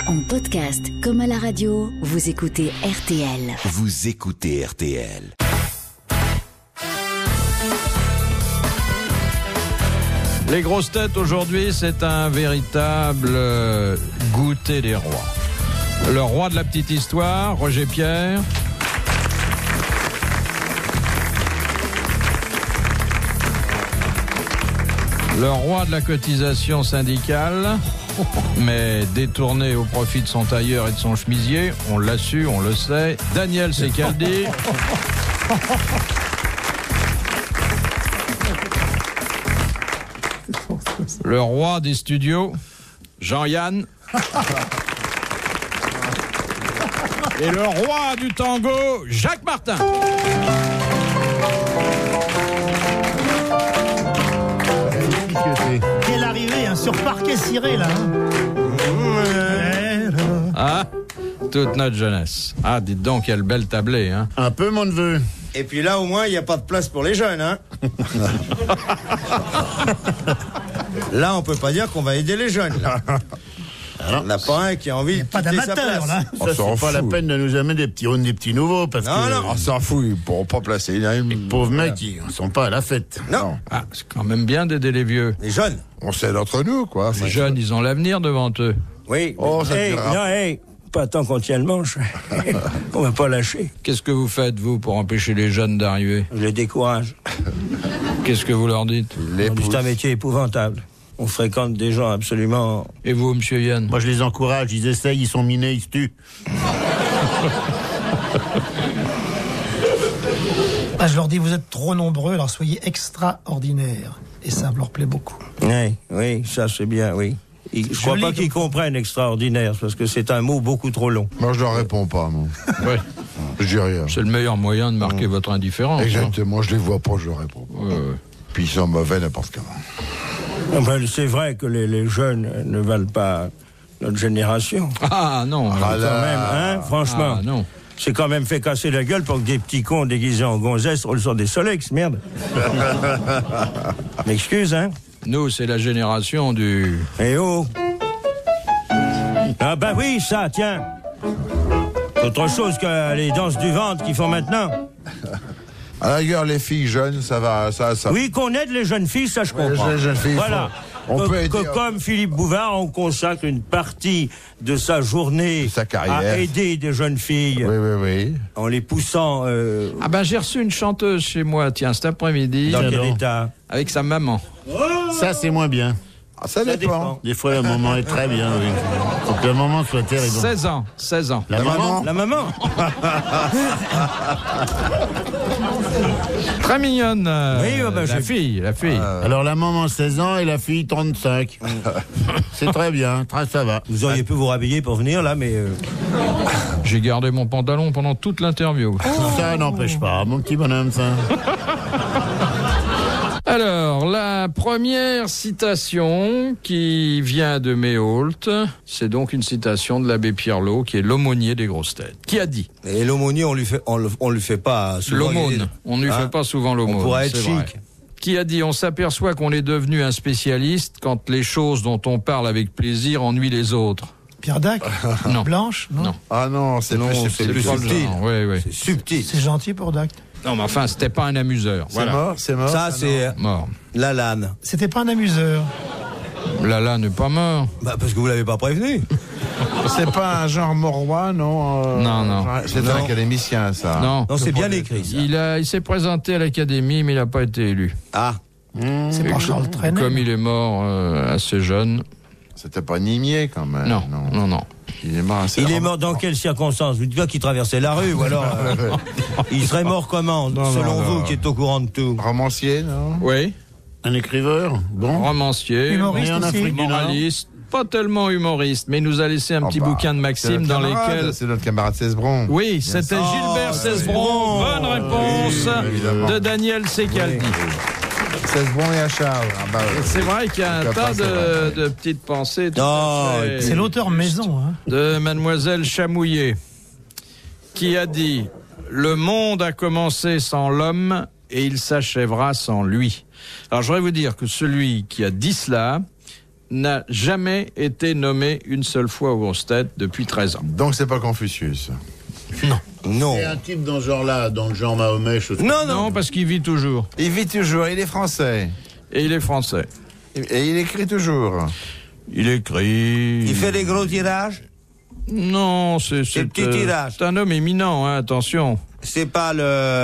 En podcast comme à la radio, vous écoutez RTL. Vous écoutez RTL. Les grosses têtes aujourd'hui, c'est un véritable goûter des rois. Le roi de la petite histoire, Roger Pierre. Le roi de la cotisation syndicale, mais détourné au profit de son tailleur et de son chemisier, on l'a su, on le sait, Daniel Secaldi. Le roi des studios, Jean-Yann. Et le roi du tango, Jacques Martin. Quelle arrivée, hein, sur parquet ciré, là. Ah, toute notre jeunesse. Ah, dites donc, quelle belle tablée, hein. Un peu, mon neveu. Et puis là, au moins, il n'y a pas de place pour les jeunes, hein. Là, on peut pas dire qu'on va aider les jeunes, là. On n'a pas un qui a envie de Pas quitter sa d'amateur, place. là. Ça, c'est pas la peine de nous amener des petits nouveaux, parce Non, que non. on s'en fout, ils pourront pas placer. les pauvres mecs, ils ne sont pas à la fête. Non, Ah, c'est quand même bien d'aider les vieux. les jeunes. On sait d'entre nous, quoi. Les jeunes, ils ont l'avenir devant eux. Oui. Oh, ça te Hey, dira. non, hey, pas tant qu'on tient le manche. On va pas lâcher. Qu'est-ce que vous faites, vous, pour empêcher les jeunes d'arriver? Je les décourage. Qu'est-ce que vous leur dites? C'est un métier épouvantable. On fréquente des gens absolument... Et vous, monsieur Yann? Moi, je les encourage, ils essayent, ils sont minés, ils se tuent. Je leur dis, vous êtes trop nombreux, alors soyez extraordinaires. Et ça leur plaît beaucoup. Oui, ça c'est bien, oui. Je crois pas qu'ils comprennent extraordinaire, parce que c'est un mot beaucoup trop long. Moi, je leur réponds pas, moi. Ouais. Je dis rien. C'est le meilleur moyen de marquer votre indifférence. Exactement, je les vois pas, je leur réponds pas. Ouais. Puis ils sont mauvais n'importe comment. Enfin, c'est vrai que les jeunes ne valent pas notre génération. Ah non. Ah là. Quand même, hein, franchement. Ah non. C'est quand même fait casser la gueule pour que des petits cons déguisés en gonzesses roulent sur des Solex, merde. M'excuse, hein. Nous, c'est la génération du... Eh oh! Ah bah oui, ça, tiens! Autre chose que les danses du ventre qu'ils font maintenant. À la rigueur, les filles jeunes, ça va, ça. Oui, qu'on aide les jeunes filles, ça je comprends. Les jeunes filles, Voilà. on peut aider. Que comme Philippe Bouvard, on consacre une partie de sa journée De sa carrière. à aider des jeunes filles Oui. en les poussant Ah ben, j'ai reçu une chanteuse chez moi, tiens, cet après-midi, dans quel état? avec sa maman. Ça, c'est moins bien. Ah, ça dépend. Des fois, le moment est très bien, oui. Faut que le moment soit terrible. 16 ans. La maman. La maman? Très mignonne, Oui, bah, la j'ai- fille. Alors, la maman, 16 ans, et la fille, 35. C'est très bien, ça va. Vous auriez pu vous rhabiller pour venir là, mais J'ai gardé mon pantalon pendant toute l'interview. Ça n'empêche pas, mon petit bonhomme, ça. Alors, la première citation qui vient de Méhault, c'est donc une citation de l'abbé Pierlot, qui est l'aumônier des grosses têtes. Qui a dit? et l'aumônier, on lui fait pas souvent. L'aumône. On ne lui fait pas souvent l'aumône. On pourrait être c'est chic. vrai. Qui a dit? On s'aperçoit qu'on est devenu un spécialiste quand les choses dont on parle avec plaisir ennuient les autres. Pierre Dac? Non. Blanche? Non. Non. Ah non, c'est Non, plus c'est subtil. plus Pas le subtil. genre, oui. C'est subtil. C'est gentil pour Dac. Non, mais enfin, c'était pas un amuseur. C'est mort. Ça, c'est Mort. la lane. C'était pas un amuseur. Lala n'est pas mort. Bah, parce que vous l'avez pas prévenu. C'est pas un genre morois, non. Non. C'est un académicien, ça. Non. Non, c'est bien écrit, ça. Il s'est présenté à l'académie, mais il n'a pas été élu. Ah. C'est pas Charles Trenet. Comme il est mort assez jeune. C'était pas Nimier, quand même. Non. Il est mort assez. Il est mort dans quelles circonstances? Vous dites pas qu'il traversait la rue, ou alors il serait mort comment, selon vous, qui êtes au courant de tout? Romancier, non? Oui. Un écriveur, bon. Romancier. Humoriste Et en aussi. Afrique du Nord. Moraliste. Pas tellement humoriste, mais il nous a laissé un petit bouquin de maximes dans lesquels... C'est notre camarade Cesbron. Oui, c'était Gilbert Cesbron. Bonne réponse évidemment. de Daniel Secaldi. Cesbron et à Charles. C'est vrai qu'il y a un tas de petites pensées tout à fait C'est l'auteur maison, hein. de Mademoiselle Chamouillet, qui a dit « Le monde a commencé sans l'homme et il s'achèvera sans lui ». Alors, je voudrais vous dire que celui qui a dit cela n'a jamais été nommé une seule fois aux grosses têtes depuis 13 ans. Donc c'est pas Confucius. Non. C'est un type dans ce genre-là, dans le genre Mahomet. Non, parce qu'il vit toujours. Il vit toujours, il est français. Et il est français. Et il écrit toujours. Il écrit... Il fait des gros tirages? Non, c'est petits tirages. C'est un homme éminent, hein, attention. C'est pas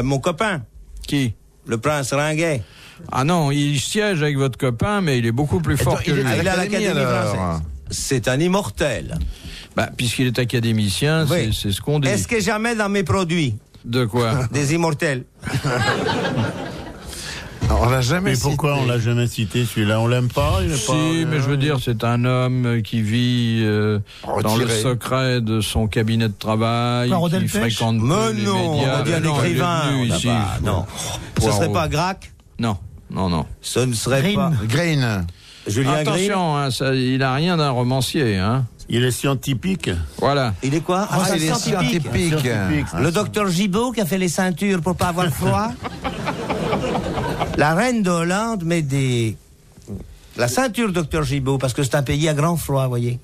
mon copain, Qui? le prince Ringuet. Ah non, il siège avec votre copain, mais il est beaucoup plus fort que lui. Il est à l'Académie alors. française. C'est un immortel. Bah, puisqu'il est académicien, Oui. c'est ce qu'on dit. Est-ce que jamais dans mes produits, De quoi? des immortels? On l'a jamais Mais cité. pourquoi on l'a jamais cité celui-là? On l'aime pas? Il est Si, pas... mais je veux dire, c'est un homme qui vit dans le Retiré. secret de son cabinet de travail, Poirot qui Delpech. fréquente peu Mais les non, médias. on dit un Non, il est écrivain. venu là-bas. ici. Non. Ce Poirot. serait pas Grac? Non. Ce ne serait Green. pas Green. Julien Green? Attention, hein, il n'a rien d'un romancier. Hein. Il est scientifique. Voilà. Il est quoi? Ah, c'est il est scientifique. Scientifique. Le docteur Gibault qui a fait les ceintures pour pas avoir froid. La reine de Hollande met la ceinture docteur Gibault parce que c'est un pays à grand froid, voyez.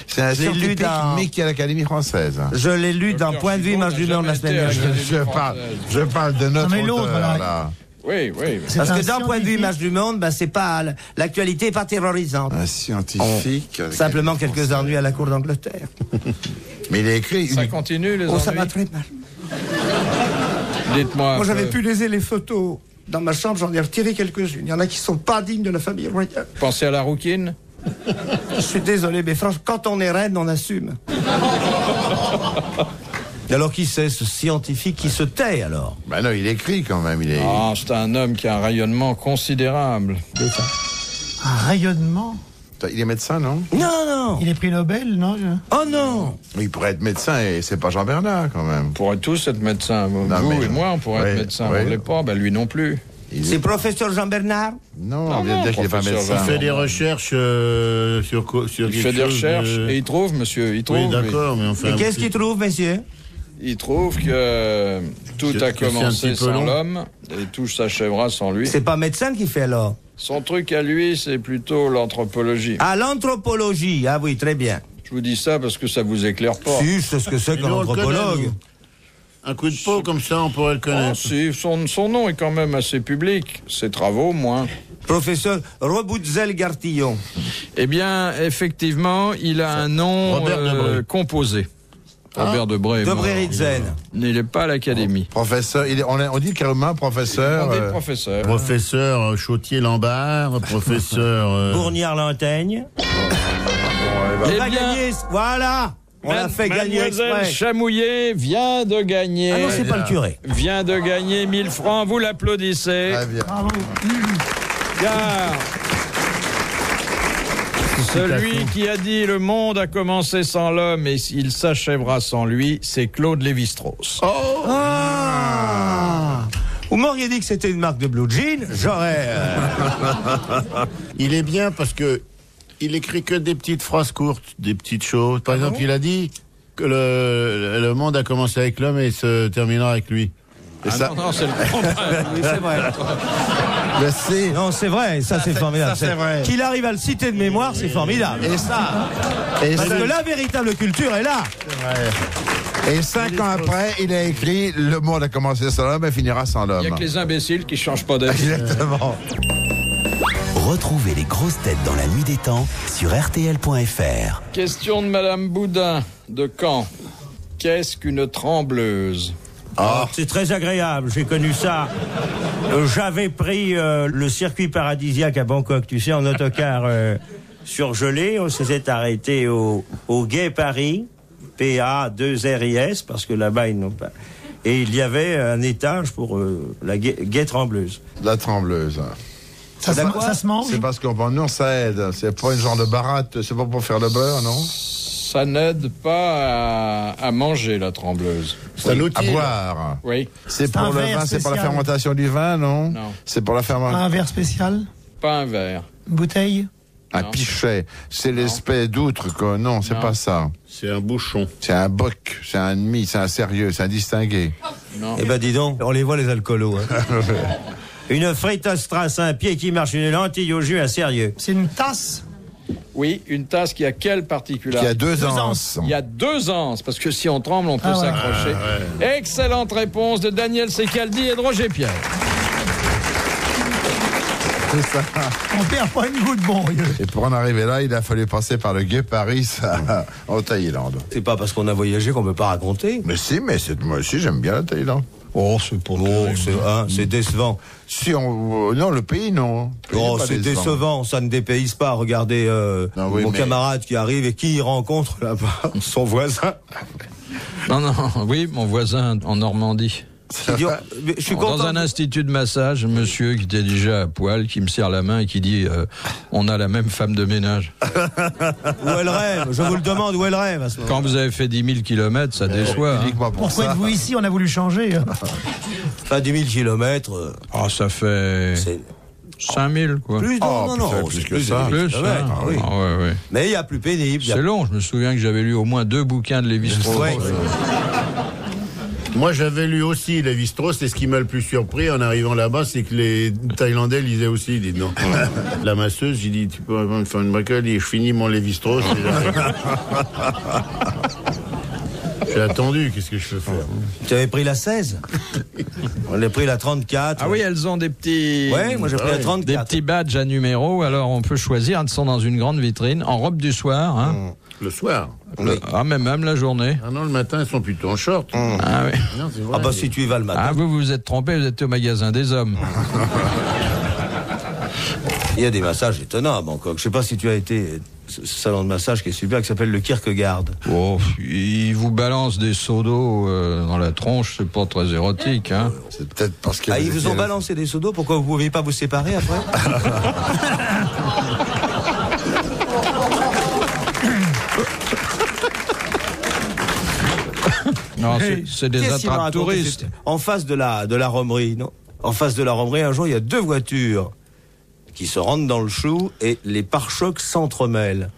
C'est un Je l'ai lu scientifique, dans- mais qui est à l'Académie française. Je l'ai lu dans Docteur Point de vue Gibault Image du n'a Nord la jamais semaine été à dernière. Je parle de notre mais l'autre, auteur, là. là. Oui. C'est Parce un que dans Point de vue scientifique. Image du Monde, ben c'est pas l'actualité est pas terrorisante. Un scientifique. Simplement quelques ennuis à la cour d'Angleterre. Mais il a écrit Ça une... continue, les Oh, ça va ennuis? très mal. Dites-moi. Moi, j'avais pu léser les photos. Dans ma chambre, j'en ai retiré quelques-unes. Il y en a qui sont pas dignes de la famille royale. Pensez à la rouquine? Je suis désolé, mais franchement, quand on est reine, on assume. Alors qui c'est, ce scientifique qui se tait, alors? Ben non, il écrit quand même. Il est... Ah, c'est un homme qui a un rayonnement considérable. Un rayonnement. Il est médecin, non? Non. Il est prix Nobel, non? Oh non. Il pourrait être médecin et c'est pas Jean Bernard quand même. On pourrait tous être médecins. Vous mais- et moi, on pourrait Oui, être médecins. oui. On ne l'est pas, ben lui non plus. Il C'est est... professeur Jean-Bernard? Non, on vient de dire qu'il est pas professeur médecin. Il fait des recherches sur Il fait des recherches et il trouve, monsieur. Il trouve. Oui, d'accord, mais enfin... Et qu'est-ce qu'il trouve, messieurs? Il trouve que tout Que a c'est un commencé petit peu sans long. l'homme et tout s'achèvera sans lui. C'est pas médecin qui fait alors? Son truc à lui, c'est plutôt l'anthropologie. Ah, l'anthropologie. Ah oui, très bien. Je vous dis ça parce que ça vous éclaire pas. Si, je sais ce que c'est Et qu'un nous, on le connaît, anthropologue. nous. Un coup de peau, comme ça, on pourrait le Oh, connaître. si, son nom est quand même assez public. Ses travaux, moins. Professeur Robutzel-Gartillon. Eh bien, effectivement, il a un nom Robert Debré. composé. Robert Debré. Debré mort. Ritzen. Il n'est pas à l'académie. Professeur, on dit carrément professeur. On dit professeur. Professeur Chautier-Lambert, professeur... Bourgnard-Lantaigne. Eh Il va bien, gagner. Voilà. On l'a fait gagner Mademoiselle exprès. Chamouillet vient de gagner. Ah non, c'est pas le curé. Vient de gagner 1000 francs. Vous l'applaudissez. Très bien. Bravo. Car celui qui a dit le monde a commencé sans l'homme et il s'achèvera sans lui, c'est Claude Lévi-Strauss. Ah. Vous m'auriez dit que c'était une marque de blue jean, j'aurais... Il est bien parce que il écrit que des petites phrases courtes, des petites choses. Par exemple, il a dit que le monde a commencé avec l'homme et se terminera avec lui. Ah ça- non, c'est le contraire. Oui, c'est vrai. Le C. Non, c'est vrai, ça c'est formidable. ça, c'est vrai. Qu'il arrive à le citer de mémoire, c'est formidable. Et ça. Et, Parce ça- que la véritable culture est là. et 5 ans après, il a écrit Le monde a commencé sans l'homme et finira sans Il n'y a l'homme. que les imbéciles qui changent pas d'avis. Exactement. Retrouvez les grosses têtes dans la nuit des temps sur RTL.fr. Question de Madame Boudin de Caen. Qu'est-ce qu'une trembleuse? C'est très agréable, j'ai connu ça. J'avais pris le circuit paradisiaque à Bangkok, tu sais, en autocar surgelé. On s'était arrêté au Gué Paris, PA2RIS, parce que là-bas, ils n'ont pas... Et il y avait un étage pour la Gué Trembleuse. La trembleuse. Ça se mange? C'est parce qu'on nous, ça aide. C'est pas une genre de baratte, c'est pas pour faire le beurre, non? Ça n'aide pas à manger, la trembleuse. C'est un À outil. boire. Oui, C'est un pour le verre vin, c'est pour la spécial. fermentation du vin, non? Non. C'est pour la fermentation. Un verre spécial? pas un verre. Une bouteille? Un Non. pichet. C'est l'espèce d'outre, quoi. Non, c'est Non. pas ça. C'est un bouchon. C'est un boc, c'est un demi, c'est un sérieux, c'est un distingué. Non. Eh ben dis donc, on les voit les alcoolos. Hein. Une friteuse strass, un pied qui marche, une lentille au jus, un sérieux. C'est une tasse? Oui, une tasse qui a quelle particularité? Qui a deux anses. Il y a 2 anses, parce que si on tremble, on peut s'accrocher. Excellente réponse de Daniel Secaldi et de Roger Pierre. C'est ça. On perd pas une goutte, bon. Et pour en arriver là, il a fallu passer par le Gué Paris en Thaïlande. C'est pas parce qu'on a voyagé qu'on peut pas raconter. Mais si, moi aussi j'aime bien la Thaïlande. Oh, c'est pour nous. C'est décevant. Si on, non, le pays non. Le pays Oh, n'est pas c'est décevant. Ça ne dépayse pas. Regardez mon camarade qui arrive et qui rencontre là-bas son voisin. Non, oui, mon voisin en Normandie. Je suis content. Dans un institut de massage, monsieur qui était déjà à poil, qui me serre la main et qui dit on a la même femme de ménage. Où elle rêve? Je vous le demande, où elle rêve à ce moment. Quand vous avez fait 10 000 kilomètres, ça déçoit. Pourquoi êtes-vous ici? On a voulu changer. Enfin, 10 000 kilomètres. Ça fait 5 000, quoi. Plus, non, plus que ça. Plus, hein. oui. Ouais. Mais il y a plus pénible. C'est long, je me souviens que j'avais lu au moins 2 bouquins de Lévi-Strauss. Ouais. Moi, j'avais lu aussi Lévi-Strauss, et ce qui m'a le plus surpris en arrivant là-bas, c'est que les Thaïlandais lisaient aussi, dis donc. La masseuse, j'ai dit, tu peux me faire une bricole, et je finis mon Lévi-Strauss. J'ai attendu, qu'est-ce que je peux faire? Tu avais pris la 16? On a pris la 34. Ah oui, elles ont des petits... Ouais, moi j'ai pris la 34. Des petits badges à numéro, alors on peut choisir, elles sont dans une grande vitrine, en robe du soir. Hein. Le soir? Même la journée. Ah non, le matin, elles sont plutôt en short. Ah oui. Non, c'est vrai. Si tu y vas le matin. Ah, vous vous êtes trompé, vous êtes au magasin des hommes. Il y a des massages étonnants à Bangkok. Je sais pas si tu as été ce salon de massage qui est super, qui s'appelle le Kierkegaard. Oh, il vous balance des seaux d'eau dans la tronche, c'est pas très érotique, hein. C'est peut-être parce que. Ils vous ont balancé des seaux d'eau, pourquoi vous pouviez pas vous séparer après? Non, c'est des attrapes touristes. En face de la romerie, non? En face de la romerie, un jour, il y a 2 voitures qui se rentrent dans le chou et les pare-chocs s'entremêlent.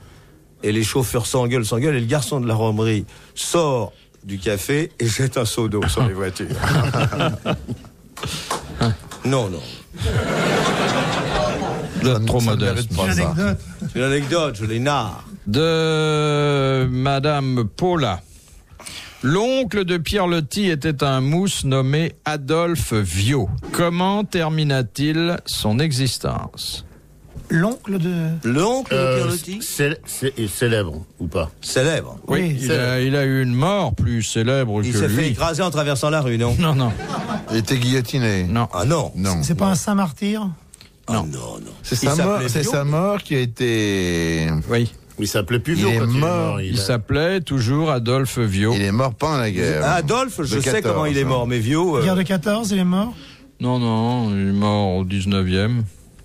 Et les chauffeurs s'engueulent, et le garçon de la romerie sort du café et jette un seau d'eau sur les voitures. Non. Vous êtes trop modeste. C'est une anecdote, je l'ai narre. De Madame Paula. L'oncle de Pierre Loti était un mousse nommé Adolphe Viau. Comment termina-t-il son existence? L'oncle de Pierre Loti? Célèbre, ou pas? Célèbre. Oui, il a eu une mort plus célèbre que lui. Il s'est fait écraser en traversant la rue, non? Non. Il était guillotiné. Non. Ah non. C'est pas un saint martyr? Non. C'est sa mort qui a été. Oui. Il s'appelait plus Viau quand il est mort. Il s'appelait toujours Adolphe Viau. Il est mort pendant la guerre. Adolphe, je sais comment il est mort, mais Viau... Guerre de 14, il est mort? Non, il est mort au 19e.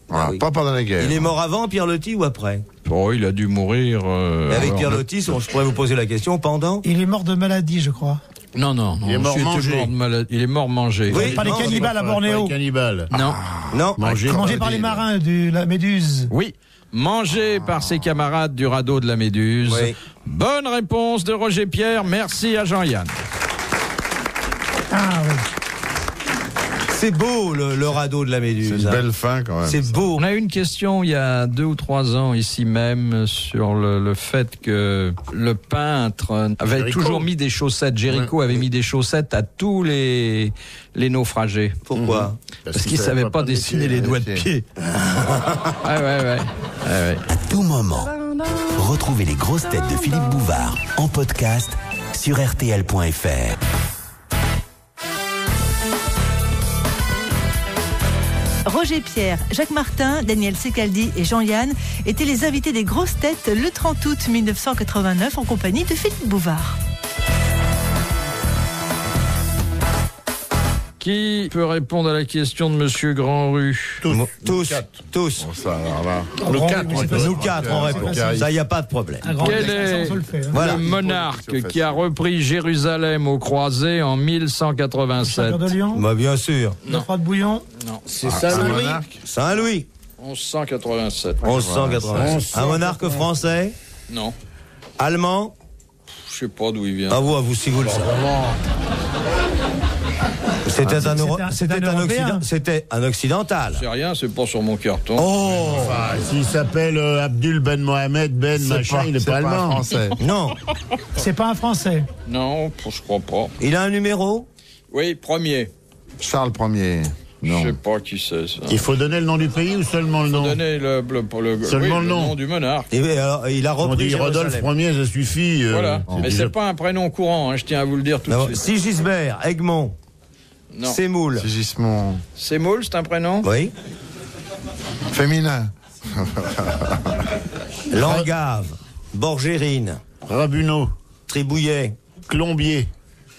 Voilà, pas pendant la guerre. Il est mort avant Pierre Loti ou après? Oh, il a dû mourir... Et avec Pierre Loti, je pourrais vous poser la question, pendant? Il est mort de maladie, je crois. Non. Il est mort mangé. Il est mort mangé. Oui, par les cannibales à Bornéo. Les cannibales. Non. Mangé par les marins de la Méduse. Oui. Mangé par ses camarades du radeau de la Méduse. Oui. Bonne réponse de Roger Pierre. Merci à Jean-Yann. Ah oui. C'est beau le radeau de la Méduse. C'est une belle fin quand même. C'est beau. On a eu une question il y a 2 ou 3 ans ici même sur le fait que le peintre avait Géricault. toujours mis des chaussettes. Géricault avait mis des chaussettes à tous les naufragés. Pourquoi? Parce qu'il savait pas dessiner les doigts de pied. Ouais. À tout moment, retrouvez les grosses têtes de Philippe Bouvard en podcast sur RTL.fr. Roger Pierre, Jacques Martin, Daniel Secaldi et Jean-Yann étaient les invités des grosses têtes le 30 août 1989 en compagnie de Philippe Bouvard. Qui peut répondre à la question de Monsieur Grandrue? Tous. Bon, ça, alors là. Nous 4, on répond. Ça, il n'y a pas de problème. Quel est le monarque qui a repris Jérusalem aux croisés en 1187? Cœur de Lion? Bah, bien sûr. Le froid de bouillon? Non. C'est Saint-Louis. Saint-Louis. 1187. 1187. Un monarque français? Non. Allemand? Je sais pas d'où il vient. À vous, Sigoul. C'était un Européen. C'était un occidental. C'est rien, c'est pas sur mon carton. Oh, Enfin, s'il s'appelle Abdul Ben Mohamed Ben machin, il n'est pas allemand. français. non. C'est pas un Français. Non, je crois pas. Il a un numéro? Oui, premier. Charles Ier. Non. Je sais pas qui c'est, ça. Il faut donner le nom du pays ou seulement le nom? Donner Seulement le nom. nom du monarque. Et alors, il a On repris dit Rodolphe Jérusalem. Ier, ça suffit. Voilà. Mais déjà- c'est pas un prénom courant, hein, je tiens à vous le dire tout de Non, suite. Sigisbert, Egmont, Non. Sémoul. Sigismond. Sémoul, c'est un prénom? Oui. Féminin. Langave, Borgérine, Rabuneau, Tribouillet, Clombier,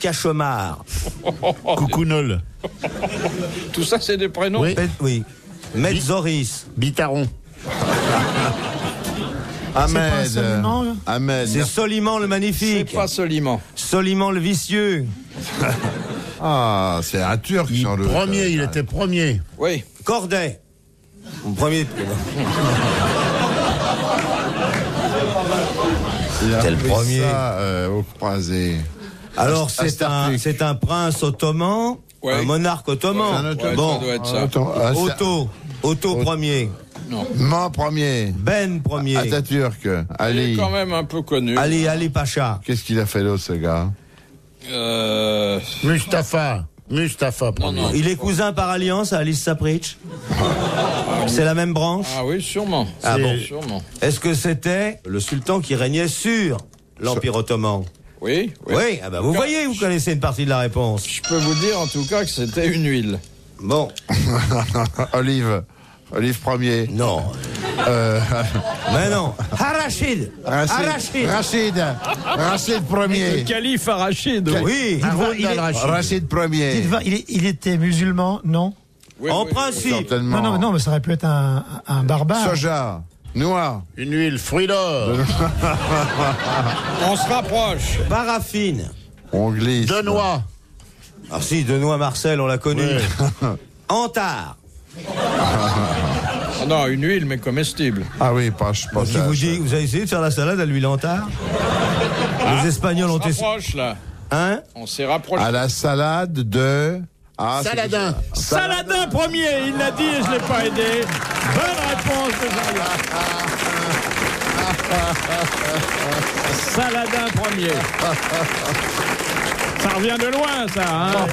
Cachemar. Coucounol, Tout ça, c'est des prénoms? Oui. Oui. Metzoris. Bitaron. Ahmed. Soliman, Ahmed. C'est Soliman le C'est magnifique. pas Soliman. Soliman le vicieux. Ah, c'est un Turc, sans doute. Il était premier. Oui. Corday. Mon premier. Il a C'est le pris premier. ça, au croisé. Alors Astafik. c'est un prince ottoman, Ouais. un monarque ottoman. Ouais, Ouais, Bon, ça doit être ça. Attends, Otto premier, Man premier. Ben premier, Atatürk. Il est Ali. quand même un peu connu. Ali Pacha. Qu'est-ce qu'il a fait l'autre, ce gars? Mustapha. Non. Il est cousin par alliance à Alice Sapritch. C'est la même branche. Ah oui, sûrement. Ah bon. Sûrement. Est-ce que c'était le sultan qui régnait sur l'Empire ottoman? Oui. Oui, ah bah vous voyez, vous connaissez une partie de la réponse. Je peux vous dire en tout cas que c'était une huile. Bon, Olive premier. non. Mais non. Arachide. Rachid premier. Calife Arachide. Oui. Rachid premier. il était musulman, non? Oui, En oui. principe. Certainement. Non, mais ça aurait pu être un barbare. Soja. Noix. Une huile, fruit d'or. On se rapproche. Paraffine. On glisse. De noix. Ah si, Denois Marcel, on l'a connu. Ouais. Antard. Ah non, une huile, mais comestible. Ah oui, pas Qui vous dit, vous avez essayé de faire la salade à l'huile antard? Les Espagnols ont On se essayé. rapproche, là. Hein? On s'est rapproché. À la salade de... Ah, c'est- Saladin. Saladin premier, il l'a dit et je l'ai pas aidé. Bonne réponse de Jean-Yann. Saladin premier. Ça revient de loin, ça, hein?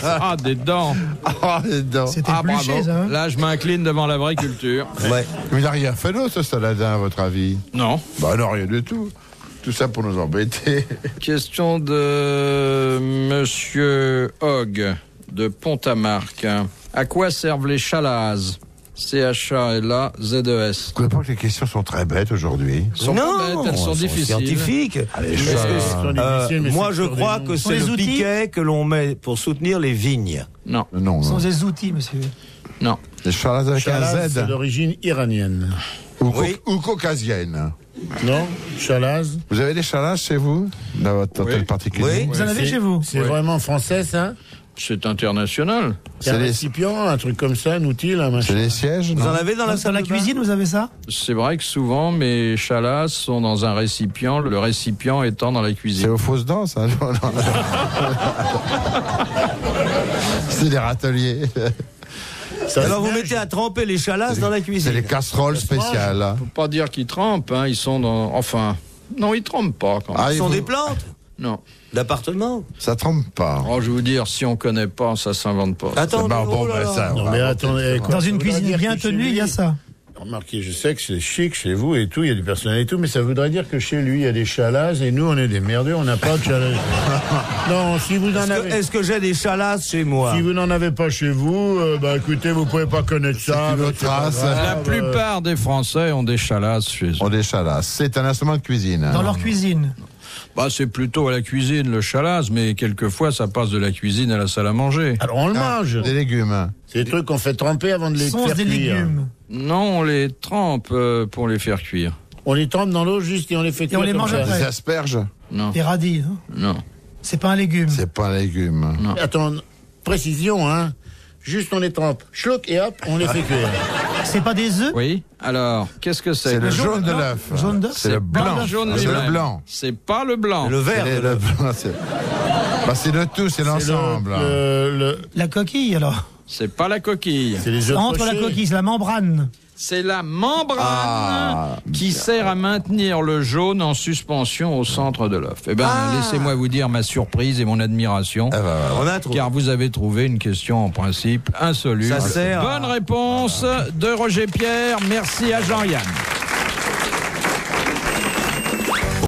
Ah, des dents. Ah, dis donc. C'était Ah, bluché, bravo. ça. Hein. Là, je m'incline devant la vraie culture. Ouais. Mais il n'a rien fait d'autre, ce Saladin, à votre avis? Non. Bah non, rien du tout. Tout ça pour nous embêter. Question de Monsieur Hogg de Pont-à-Marc. À quoi servent les chalazes? C-H-A-L-A-Z-E-S. Je ne pas que les questions sont très bêtes aujourd'hui. Sont Non, pas bêtes, elles sont difficiles. scientifiques. Allez, Est-ce que- sont difficiles, mais moi, c'est je sur crois des que noms. c'est les le outils piquet que l'on met pour soutenir les vignes. Non, Non, Ce sont non. des outils, monsieur. non. Les charlas avec un Chalaz, Z. c'est d'origine iranienne. Oui. Ou caucasienne. Non? Chalaz? Vous avez des chalas chez vous? Dans votre hôtel particulier? Oui. Vous en avez chez vous? C'est vraiment français, ça? C'est international. C'est un les- récipient, un truc comme ça, un outil, un C'est machin. les sièges? Vous non en avez dans la Dans salle la de bain? cuisine, vous avez ça? C'est vrai que souvent mes chalas sont dans un récipient, le récipient étant dans la C'est cuisine. aux fausses dents, ça? Non, non. C'est des râteliers. Alors vous mettez à tremper les chalasses dans la C'est cuisine. les casseroles spéciales. hein. Faut pas dire qu'ils trempent, hein, ils sont dans... Enfin, non, ils trempent pas quand même. Ah, Ce sont vous- des plantes Non. d'appartement. Ça trempe pas. Oh, je vais vous dire, si on connaît pas, ça s'invente pas. Attends, Bah, bon, oh là bah, là. ça- Non, mais attendez, quoi, Dans ça une voudrait cuisine dire bien que chez tenue, il y a lui- ça. Remarquez, je sais que c'est chic chez vous et tout, il y a du personnel et tout, mais ça voudrait dire que chez lui, il y a des chalas et nous, on est des merdeux, on n'a pas de chalas. Non, si vous en avez... Est-ce que j'ai des chalasses chez moi? Si vous n'en avez pas chez vous, bah écoutez, vous pouvez pas connaître ça. une mais autre c'est pas race. grave, La plupart des Français ont des chalasses chez eux. On des chalas. C'est un instrument de cuisine. hein. Dans leur cuisine. Bah, c'est plutôt à la cuisine, le chalas, mais quelquefois, ça passe de la cuisine à la salle à manger. Alors on le mange. Des légumes. C'est des trucs qu'on fait tremper avant de les Sont faire des cuire. légumes. Non, on les trempe pour les faire cuire. On les trempe dans l'eau juste et on les fait cuire. on les comme mange ça. après. Des asperges. Non, Des radis, non? non. C'est pas un légume. C'est pas un légume. Attends, précision, hein. Juste on les trempe. Schlock et hop, on les fait cuire. C'est pas des œufs? Oui, alors, qu'est-ce que c'est? C'est le jaune, jaune de non l'œuf. Jaune d'œuf. C'est le blanc. Jaune C'est le lui-même. blanc. C'est pas le blanc. Le vert. C'est le blanc. c'est- Bah, c'est le tout, c'est l'ensemble. La coquille, alors. C'est pas la coquille. C'est les œufs Entre la coquille, c'est la membrane. C'est la membrane qui sert à maintenir le jaune en suspension au centre de l'œuf. Eh bien, laissez-moi vous dire ma surprise et mon admiration. On a trouvé. Car vous avez trouvé une question en principe insoluble. Ça sert. Bonne réponse de Roger Pierre. Merci à Jean-Yann.